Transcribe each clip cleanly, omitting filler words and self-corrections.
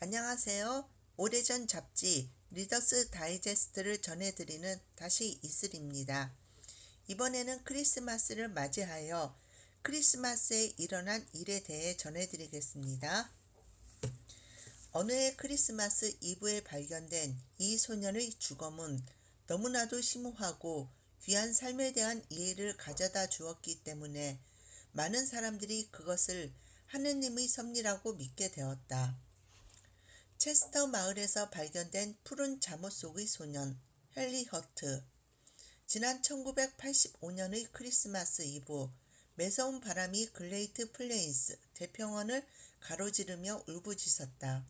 안녕하세요. 오래전 잡지 리더스 다이제스트를 전해드리는 다시 이슬입니다. 이번에는 크리스마스를 맞이하여 크리스마스에 일어난 일에 대해 전해드리겠습니다. 어느 해 크리스마스 이브에 발견된 이 소년의 주검은 너무나도 심오하고 귀한 삶에 대한 이해를 가져다 주었기 때문에 많은 사람들이 그것을 하느님의 섭리라고 믿게 되었다. 체스터 마을에서 발견된 푸른 잠옷 속의 소년 헨리 허트. 지난 1985년의 크리스마스 이브, 매서운 바람이 글레이트 플레인스 대평원을 가로지르며 울부짖었다.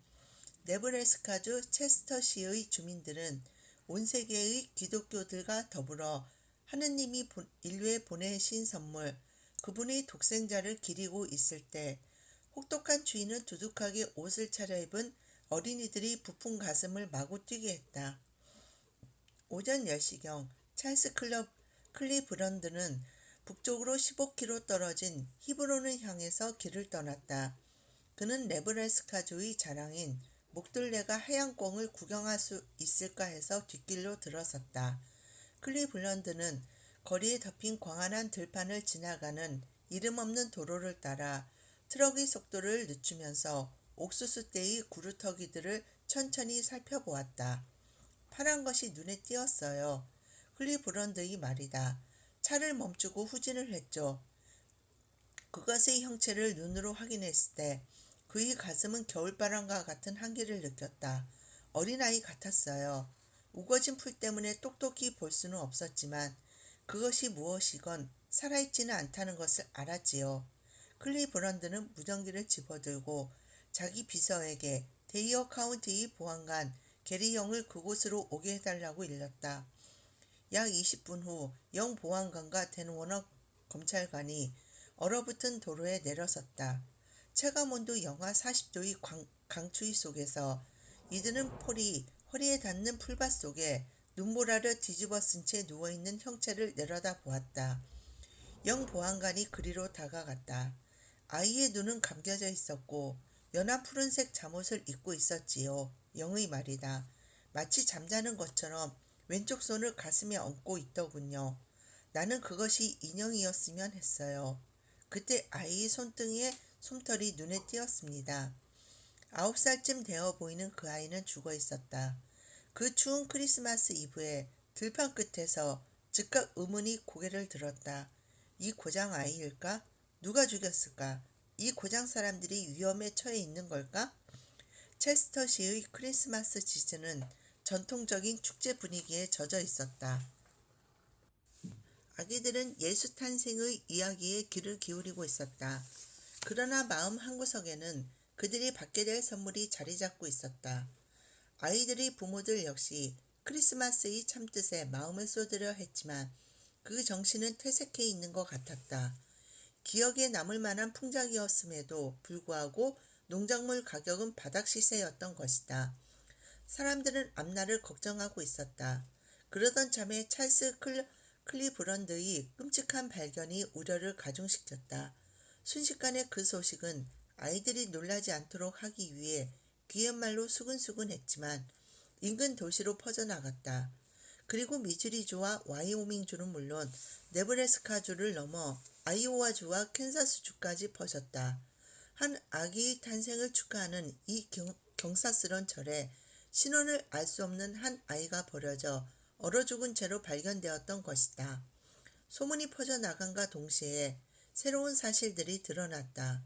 네브래스카주 체스터시의 주민들은 온 세계의 기독교들과 더불어 하느님이 인류에 보내신 선물, 그분의 독생자를 기리고 있을 때 혹독한 주인은 두둑하게 옷을 차려입은 어린이들이 부푼 가슴을 마구 뛰게 했다. 오전 10시경 찰스 클리브런드는 북쪽으로 15km 떨어진 히브론을 향해서 길을 떠났다. 그는 네브래스카주의 자랑인 목둘레가 하얀 꽁을 구경할 수 있을까 해서 뒷길로 들어섰다. 클리블런드는 거리에 덮인 광활한 들판을 지나가는 이름 없는 도로를 따라 트럭의 속도를 늦추면서 옥수수대의 구루터기들을 천천히 살펴보았다. 파란 것이 눈에 띄었어요. 클리브런드의 말이다. 차를 멈추고 후진을 했죠. 그것의 형체를 눈으로 확인했을 때 그의 가슴은 겨울바람과 같은 한기를 느꼈다. 어린아이 같았어요. 우거진 풀 때문에 똑똑히 볼 수는 없었지만 그것이 무엇이건 살아있지는 않다는 것을 알았지요. 클리브런드는 무전기를 집어들고 자기 비서에게 데이어 카운티의 보안관 게리 영을 그곳으로 오게 해달라고 일렀다. 약 20분 후 영 보안관과 댄 워너 검찰관이 얼어붙은 도로에 내려섰다. 체감온도 영하 40도의 강추위 속에서 이들은 폴이 허리에 닿는 풀밭 속에 눈보라를 뒤집어 쓴 채 누워있는 형체를 내려다보았다. 영 보안관이 그리로 다가갔다. 아이의 눈은 감겨져 있었고 연한 푸른색 잠옷을 입고 있었지요. 영의 말이다. 마치 잠자는 것처럼 왼쪽 손을 가슴에 얹고 있더군요. 나는 그것이 인형이었으면 했어요. 그때 아이의 손등에 솜털이 눈에 띄었습니다. 9살쯤 되어 보이는 그 아이는 죽어 있었다. 그 추운 크리스마스 이브에 들판 끝에서 즉각 의문이 고개를 들었다. 이 고장 아이일까? 누가 죽였을까? 이 고장 사람들이 위험에 처해 있는 걸까? 체스터시의 크리스마스 시즌은 전통적인 축제 분위기에 젖어 있었다. 아기들은 예수 탄생의 이야기에 귀를 기울이고 있었다. 그러나 마음 한구석에는 그들이 받게 될 선물이 자리 잡고 있었다. 아이들의 부모들 역시 크리스마스의 참뜻에 마음을 쏟으려 했지만 그 정신은 퇴색해 있는 것 같았다. 기억에 남을 만한 풍작이었음에도 불구하고 농작물 가격은 바닥 시세였던 것이다. 사람들은 앞날을 걱정하고 있었다. 그러던 참에 찰스 클리브런드의 끔찍한 발견이 우려를 가중시켰다. 순식간에 그 소식은 아이들이 놀라지 않도록 하기 위해 귀옛말로 수근수근했지만 인근 도시로 퍼져나갔다. 그리고 미주리주와 와이오밍주는 물론 네브래스카주를 넘어 아이오와주와 캔사스주까지 퍼졌다. 한 아기의 탄생을 축하하는 이 경사스런 절에 신원을 알 수 없는 한 아이가 버려져 얼어 죽은 채로 발견되었던 것이다. 소문이 퍼져나간과 동시에 새로운 사실들이 드러났다.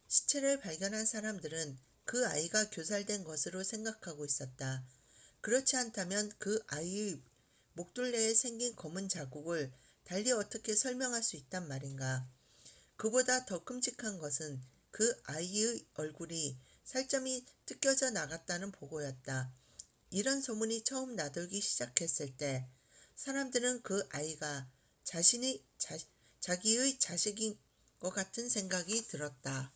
시체를 발견한 사람들은 그 아이가 교살된 것으로 생각하고 있었다. 그렇지 않다면 그 아이의 목둘레에 생긴 검은 자국을 달리 어떻게 설명할 수 있단 말인가. 그보다 더 끔찍한 것은 그 아이의 얼굴이 살점이 뜯겨져 나갔다는 보고였다. 이런 소문이 처음 나돌기 시작했을 때 사람들은 그 아이가 자기의 자식인 것 같은 생각이 들었다.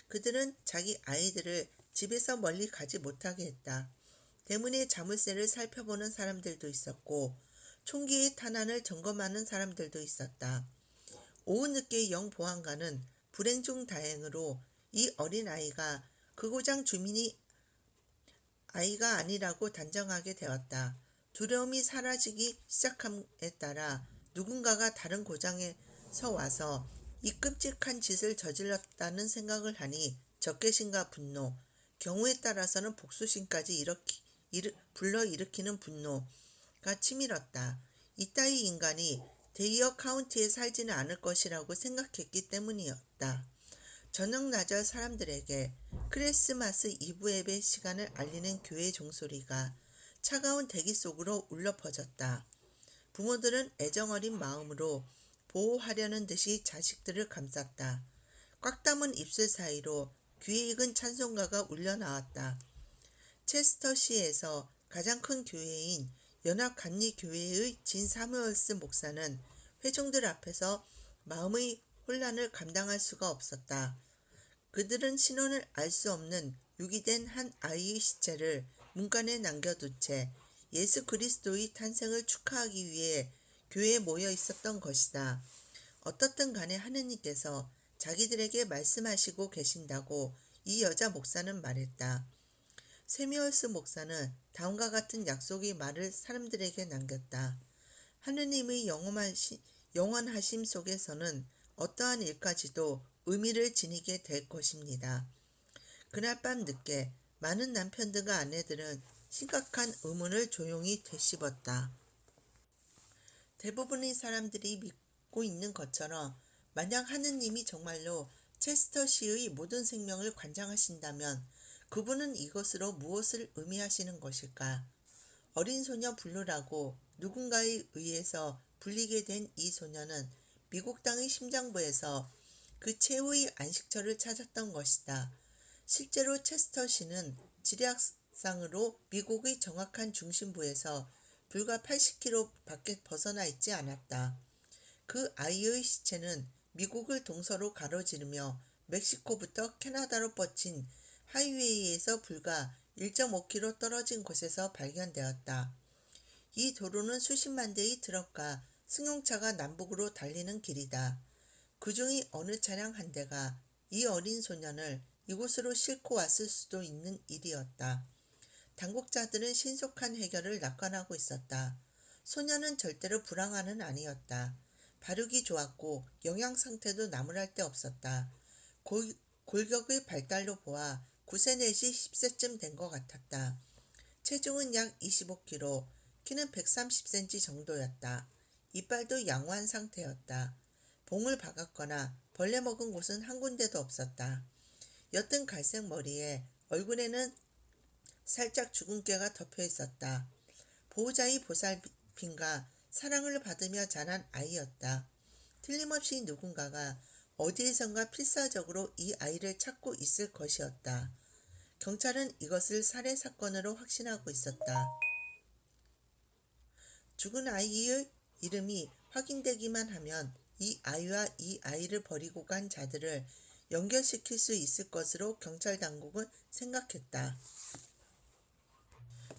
그들은 자기 아이들을 집에서 멀리 가지 못하게 했다. 대문의 자물쇠를 살펴보는 사람들도 있었고 총기의 탄환을 점검하는 사람들도 있었다. 오후 늦게 영 보안관은 불행 중 다행으로 이 어린아이가 그 고장 주민이 아이가 아니라고 단정하게 되었다. 두려움이 사라지기 시작함에 따라 누군가가 다른 고장에서 와서 이 끔찍한 짓을 저질렀다는 생각을 하니 적개심과 분노, 경우에 따라서는 복수심까지 불러일으키는 분노가 치밀었다. 이따위 인간이 데이어 카운티에 살지는 않을 것이라고 생각했기 때문이었다. 저녁나절 사람들에게 크리스마스 이브 예배 시간을 알리는 교회 종소리가 차가운 대기 속으로 울려 퍼졌다. 부모들은 애정어린 마음으로 보호하려는 듯이 자식들을 감쌌다. 꽉 담은 입술 사이로 귀에 익은 찬송가가 울려 나왔다. 체스터시에서 가장 큰 교회인 연합감리교회의 진 사무엘스 목사는 회중들 앞에서 마음의 혼란을 감당할 수가 없었다. 그들은 신원을 알 수 없는 유기된 한 아이의 시체를 문간에 남겨둔 채 예수 그리스도의 탄생을 축하하기 위해 교회에 모여 있었던 것이다. 어떻든 간에 하느님께서 자기들에게 말씀하시고 계신다고 이 여자 목사는 말했다. 세미얼스 목사는 다음과 같은 약속의 말을 사람들에게 남겼다. 하느님의 영원하심 속에서는 어떠한 일까지도 의미를 지니게 될 것입니다. 그날 밤 늦게 많은 남편들과 아내들은 심각한 의문을 조용히 되씹었다. 대부분의 사람들이 믿고 있는 것처럼 만약 하느님이 정말로 체스터시의 모든 생명을 관장하신다면 그분은 이것으로 무엇을 의미하시는 것일까? 어린 소녀 블루라고 누군가에 의해서 불리게 된 이 소녀는 미국 땅의 심장부에서 그 최후의 안식처를 찾았던 것이다. 실제로 체스터시는 지리학상으로 미국의 정확한 중심부에서 불과 80km 밖에 벗어나 있지 않았다. 그 아이의 시체는 미국을 동서로 가로지르며 멕시코부터 캐나다로 뻗친 하이웨이에서 불과 1.5km 떨어진 곳에서 발견되었다. 이 도로는 수십만 대의 트럭과 승용차가 남북으로 달리는 길이다. 그중의 어느 차량 한 대가 이 어린 소년을 이곳으로 싣고 왔을 수도 있는 일이었다. 당국자들은 신속한 해결을 낙관하고 있었다. 소년은 절대로 불황아는 아니었다. 발육이 좋았고 영양 상태도 나무랄 데 없었다. 골격의 발달로 보아 9세 내지 10세쯤 된 것 같았다. 체중은 약 25kg, 키는 130cm 정도였다. 이빨도 양호한 상태였다. 봉을 박았거나 벌레 먹은 곳은 한 군데도 없었다. 옅은 갈색 머리에 얼굴에는 살짝 주근깨가 덮여 있었다. 보호자의 보살핌과 사랑을 받으며 자란 아이였다. 틀림없이 누군가가 어디에선가 필사적으로 이 아이를 찾고 있을 것이었다. 경찰은 이것을 살해 사건으로 확신하고 있었다. 죽은 아이의 이름이 확인되기만 하면 이 아이와 이 아이를 버리고 간 자들을 연결시킬 수 있을 것으로 경찰 당국은 생각했다.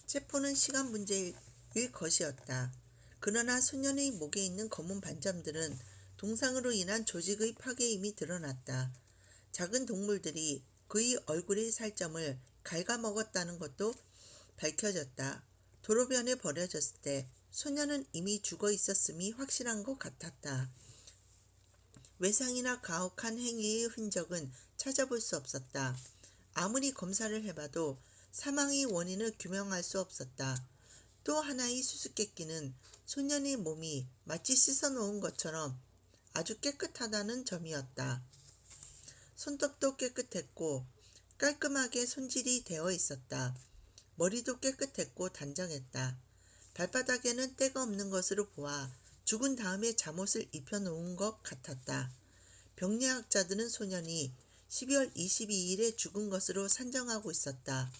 체포는 시간 문제일 것이었다. 그러나 소년의 목에 있는 검은 반점들은 동상으로 인한 조직의 파괴임이 드러났다. 작은 동물들이 그의 얼굴의 살점을 갉아먹었다는 것도 밝혀졌다. 도로변에 버려졌을 때 소년은 이미 죽어 있었음이 확실한 것 같았다. 외상이나 가혹한 행위의 흔적은 찾아볼 수 없었다. 아무리 검사를 해봐도 사망의 원인을 규명할 수 없었다. 또 하나의 수수께끼는 소년의 몸이 마치 씻어놓은 것처럼 아주 깨끗하다는 점이었다. 손톱도 깨끗했고 깔끔하게 손질이 되어 있었다. 머리도 깨끗했고 단정했다. 발바닥에는 때가 없는 것으로 보아 죽은 다음에 잠옷을 입혀놓은 것 같았다. 병리학자들은 소년이 12월 22일에 죽은 것으로 산정하고 있었다.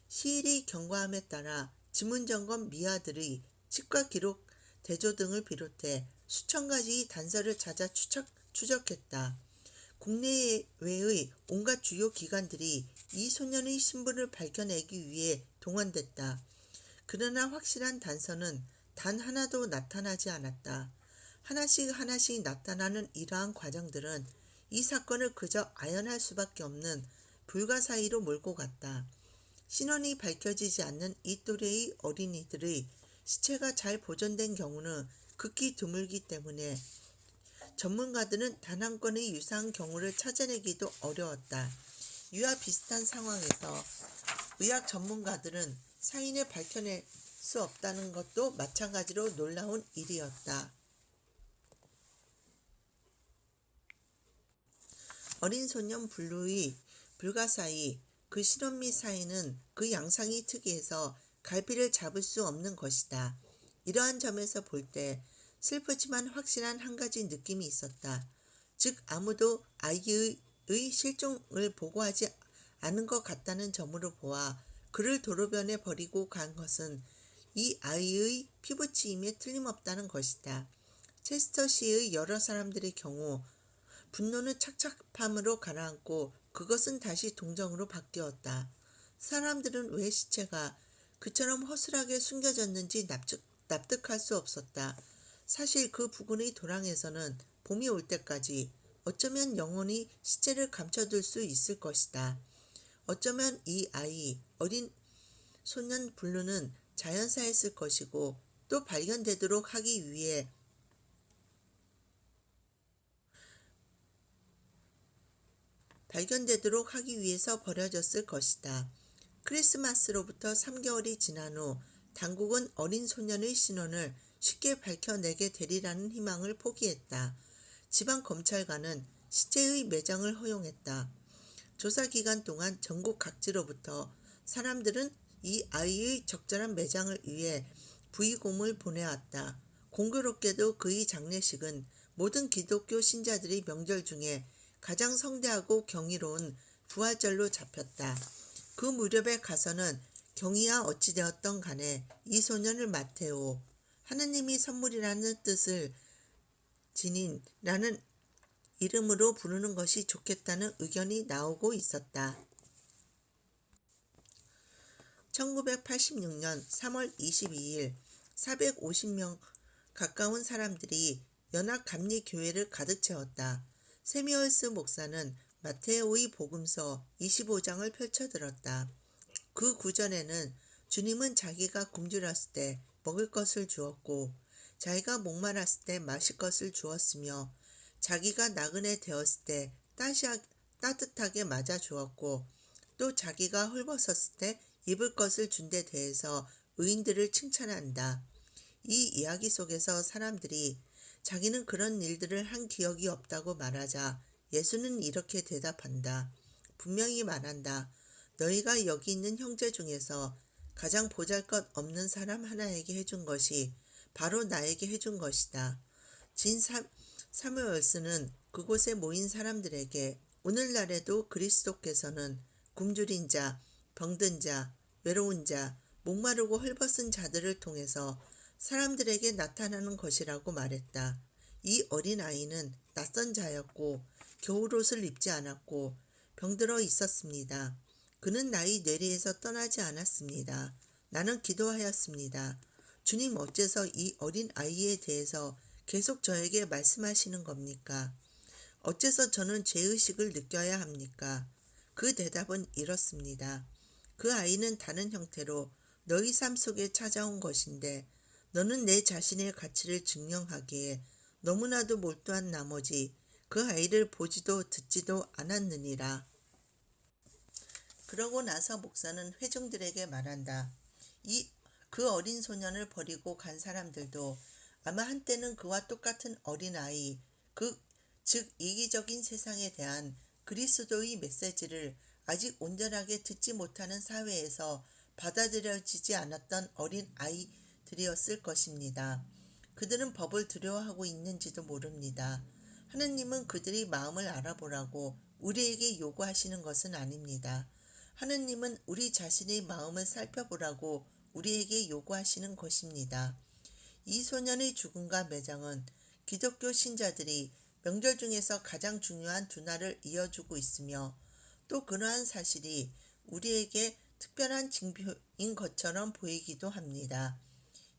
시일의 경과함에 따라 지문점검 미아들의 치과 기록 대조 등을 비롯해 수천 가지의 단서를 찾아 추적했다. 국내외의 온갖 주요 기관들이 이 소년의 신분을 밝혀내기 위해 동원됐다. 그러나 확실한 단서는 단 하나도 나타나지 않았다. 하나씩 나타나는 이러한 과정들은 이 사건을 그저 아연할 수밖에 없는 불가사의로 몰고 갔다. 신원이 밝혀지지 않는 이 또래의 어린이들의 시체가 잘 보존된 경우는 극히 드물기 때문에 전문가들은 단 한 건의 유사한 경우를 찾아내기도 어려웠다. 이와 비슷한 상황에서 의학 전문가들은 사인을 밝혀낼 수 없다는 것도 마찬가지로 놀라운 일이었다. 어린 소년 블루의 불가사의, 그 실험 및 사인은 그 양상이 특이해서 갈피를 잡을 수 없는 것이다. 이러한 점에서 볼 때 슬프지만 확실한 한 가지 느낌이 있었다. 즉 아무도 아이의 실종을 보고하지 않은 것 같다는 점으로 보아 그를 도로변에 버리고 간 것은 이 아이의 피부치임에 틀림없다는 것이다. 체스터 시의 여러 사람들의 경우 분노는 착잡함으로 가라앉고 그것은 다시 동정으로 바뀌었다. 사람들은 왜 시체가 그처럼 허술하게 숨겨졌는지 납득할 수 없었다. 사실 그 부근의 도랑에서는 봄이 올 때까지 어쩌면 영원히 시체를 감춰둘 수 있을 것이다. 어쩌면 이 아이, 어린 소년 블루는 자연사였을 것이고 또 발견되도록 하기 위해서 버려졌을 것이다. 크리스마스로부터 3개월이 지난 후 당국은 어린 소년의 신원을 쉽게 밝혀내게 되리라는 희망을 포기했다. 지방 검찰관은 시체의 매장을 허용했다. 조사 기간 동안 전국 각지로부터 사람들은 이 아이의 적절한 매장을 위해 부의곰을 보내왔다. 공교롭게도 그의 장례식은 모든 기독교 신자들의 명절 중에 가장 성대하고 경이로운 부활절로 잡혔다. 그 무렵에 가서는 경이야 어찌되었던 간에 이 소년을 마테오, 하느님이 선물이라는 뜻을 지닌라는 이름으로 부르는 것이 좋겠다는 의견이 나오고 있었다. 1986년 3월 22일 450명 가까운 사람들이 연합감리교회를 가득 채웠다. 세미얼스 목사는 마테오의 복음서 25장을 펼쳐들었다. 그 구절에는 주님은 자기가 굶주렸을 때 먹을 것을 주었고 자기가 목말랐을 때 마실 것을 주었으며 자기가 나그네 되었을 때 따뜻하게 맞아 주었고 또 자기가 헐벗었을 때 입을 것을 준 데 대해서 의인들을 칭찬한다. 이 이야기 속에서 사람들이 자기는 그런 일들을 한 기억이 없다고 말하자 예수는 이렇게 대답한다. 분명히 말한다. 너희가 여기 있는 형제 중에서 가장 보잘것없는 사람 하나에게 해준 것이 바로 나에게 해준 것이다. 진 사무엘스는 그곳에 모인 사람들에게 오늘날에도 그리스도께서는 굶주린 자, 병든 자, 외로운 자, 목마르고 헐벗은 자들을 통해서 사람들에게 나타나는 것이라고 말했다. 이 어린 아이는 낯선 자였고 겨울옷을 입지 않았고 병들어 있었습니다. 그는 나의 뇌리에서 떠나지 않았습니다. 나는 기도하였습니다. 주님 어째서 이 어린 아이에 대해서 계속 저에게 말씀하시는 겁니까? 어째서 저는 죄의식을 느껴야 합니까? 그 대답은 이렇습니다. 그 아이는 다른 형태로 너희 삶 속에 찾아온 것인데 너는 내 자신의 가치를 증명하기에 너무나도 몰두한 나머지 그 아이를 보지도 듣지도 않았느니라. 그러고 나서 목사는 회중들에게 말한다. 그 어린 소년을 버리고 간 사람들도 아마 한때는 그와 똑같은 어린아이, 즉 이기적인 세상에 대한 그리스도의 메시지를 아직 온전하게 듣지 못하는 사회에서 받아들여지지 않았던 어린 아이들이었을 것입니다. 그들은 법을 두려워하고 있는지도 모릅니다. 하느님은 그들의 마음을 알아보라고 우리에게 요구하시는 것은 아닙니다. 하느님은 우리 자신의 마음을 살펴보라고 우리에게 요구하시는 것입니다. 이 소년의 죽음과 매장은 기독교 신자들이 명절 중에서 가장 중요한 두 날을 이어주고 있으며 또 그러한 사실이 우리에게 특별한 징표인 것처럼 보이기도 합니다.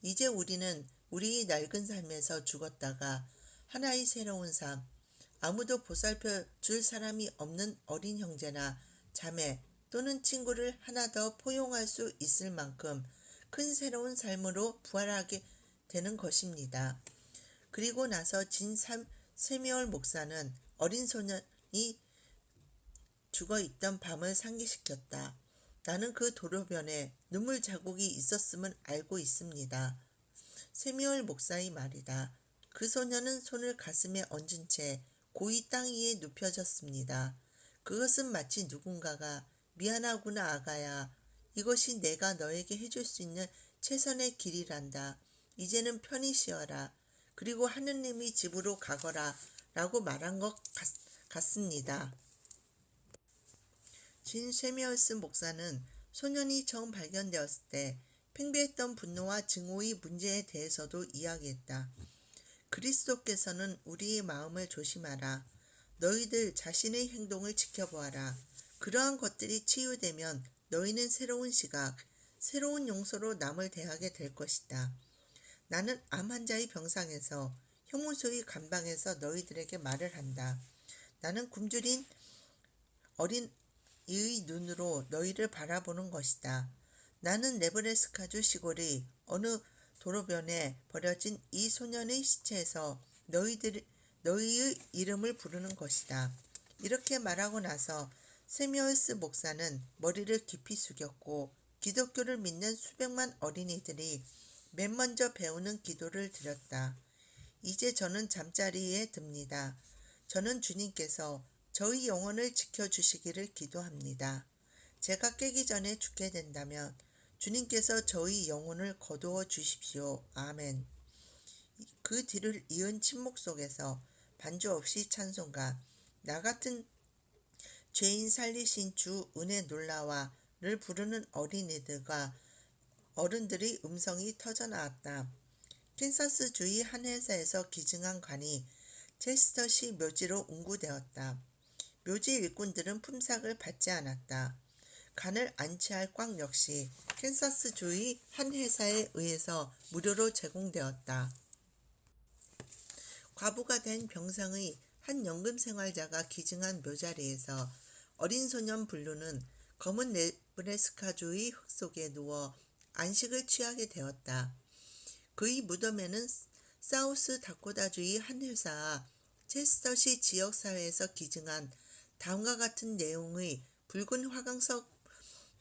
이제 우리는 우리의 낡은 삶에서 죽었다가 하나의 새로운 삶, 아무도 보살펴 줄 사람이 없는 어린 형제나 자매 또는 친구를 하나 더 포용할 수 있을 만큼 큰 새로운 삶으로 부활하게 되는 것입니다. 그리고 나서 세미얼 목사는 어린 소년이 죽어있던 밤을 상기시켰다. 나는 그 도로변에 눈물 자국이 있었음을 알고 있습니다. 세미얼 목사의 말이다. 그 소년은 손을 가슴에 얹은 채 고이 땅 위에 눕혀졌습니다. 그것은 마치 누군가가 미안하구나 아가야. 이것이 내가 너에게 해줄 수 있는 최선의 길이란다. 이제는 편히 쉬어라. 그리고 하느님이 집으로 가거라 라고 말한 것 같습니다. 진 쉐미얼스 목사는 소년이 처음 발견되었을 때 팽배했던 분노와 증오의 문제에 대해서도 이야기했다. 그리스도께서는 우리의 마음을 조심하라. 너희들 자신의 행동을 지켜보아라. 그러한 것들이 치유되면 너희는 새로운 시각, 새로운 용서로 남을 대하게 될 것이다. 나는 암 환자의 병상에서 형무소의 감방에서 너희들에게 말을 한다. 나는 굶주린 어린이의 눈으로 너희를 바라보는 것이다. 나는 네브래스카주 시골의 어느 도로변에 버려진 이 소년의 시체에서 너희의 이름을 부르는 것이다. 이렇게 말하고 나서 세미얼스 목사는 머리를 깊이 숙였고 기독교를 믿는 수백만 어린이들이 맨 먼저 배우는 기도를 드렸다. 이제 저는 잠자리에 듭니다. 저는 주님께서 저희 영혼을 지켜주시기를 기도합니다. 제가 깨기 전에 죽게 된다면 주님께서 저희 영혼을 거두어 주십시오. 아멘. 그 뒤를 이은 침묵 속에서 반주 없이 찬송가 나 같은 죄인 살리신 주 은혜 놀라와를 부르는 어른들의 음성이 터져나왔다. 캔사스주의 한 회사에서 기증한 관이 체스터시 묘지로 운구되었다. 묘지 일꾼들은 품삯을 받지 않았다. 간을 안치할 꽉 역시 캔사스주의 한 회사에 의해서 무료로 제공되었다. 과부가 된 병상의 한 연금생활자가 기증한 묘자리에서 어린 소년 블루는 검은 네브래스카주의 흙 속에 누워 안식을 취하게 되었다. 그의 무덤에는 사우스 다코타주의 한 회사 체스터시 지역사회에서 기증한 다음과 같은 내용의 붉은 화강석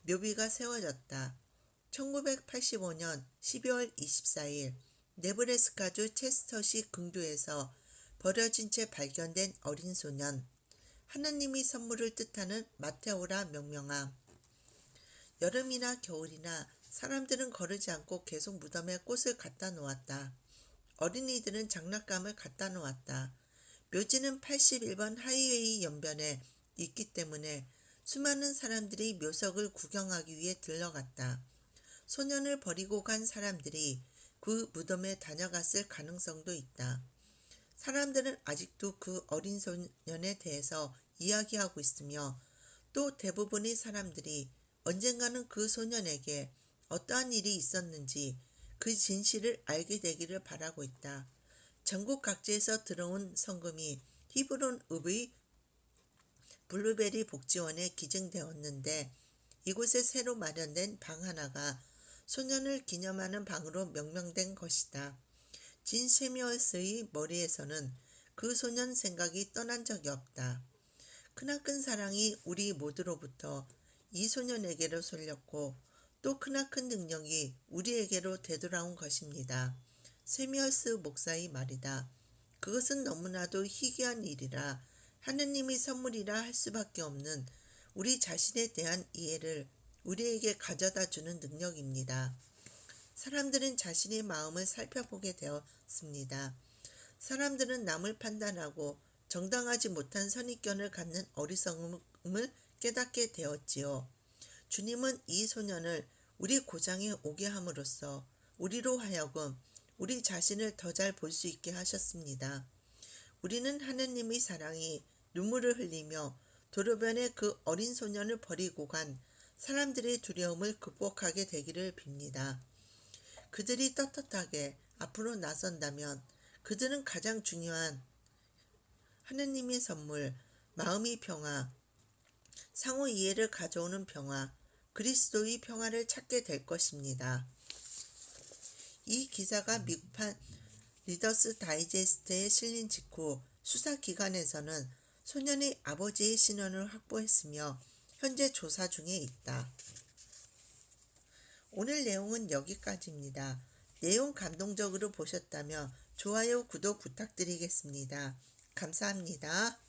묘비가 세워졌다. 1985년 12월 24일 네브래스카주 체스터시 근교에서 버려진 채 발견된 어린 소년. 하느님의 선물을 뜻하는 마테오라 명명함. 여름이나 겨울이나 사람들은 거르지 않고 계속 무덤에 꽃을 갖다 놓았다. 어린이들은 장난감을 갖다 놓았다. 묘지는 81번 하이웨이 연변에 있기 때문에 수많은 사람들이 묘석을 구경하기 위해 들러갔다. 소년을 버리고 간 사람들이 그 무덤에 다녀갔을 가능성도 있다. 사람들은 아직도 그 어린 소년에 대해서 이야기하고 있으며 또 대부분의 사람들이 언젠가는 그 소년에게 어떠한 일이 있었는지 그 진실을 알게 되기를 바라고 있다. 전국 각지에서 들어온 성금이 히브론읍의 블루베리 복지원에 기증되었는데 이곳에 새로 마련된 방 하나가 소년을 기념하는 방으로 명명된 것이다. 진 쉐미얼스의 머리에서는 그 소년 생각이 떠난 적이 없다. 크나큰 사랑이 우리 모두로부터 이 소년에게로 쏠렸고 또 크나큰 능력이 우리에게로 되돌아온 것입니다. 쉐미얼스 목사의 말이다. 그것은 너무나도 희귀한 일이라 하느님의 선물이라 할 수밖에 없는 우리 자신에 대한 이해를 우리에게 가져다 주는 능력입니다. 사람들은 자신의 마음을 살펴보게 되었습니다. 사람들은 남을 판단하고 정당하지 못한 선입견을 갖는 어리석음을 깨닫게 되었지요. 주님은 이 소년을 우리 고장에 오게 함으로써 우리로 하여금 우리 자신을 더 잘 볼 수 있게 하셨습니다. 우리는 하느님의 사랑이 눈물을 흘리며 도로변에 그 어린 소년을 버리고 간 사람들의 두려움을 극복하게 되기를 빕니다. 그들이 떳떳하게 앞으로 나선다면 그들은 가장 중요한 하느님의 선물, 마음의 평화, 상호 이해를 가져오는 평화, 그리스도의 평화를 찾게 될 것입니다. 이 기사가 미국판 리더스 다이제스트에 실린 직후 수사기관에서는 소년의 아버지의 신원을 확보했으며 현재 조사 중에 있다. 오늘 내용은 여기까지입니다. 내용 감동적으로 보셨다면 좋아요, 구독 부탁드리겠습니다. 감사합니다.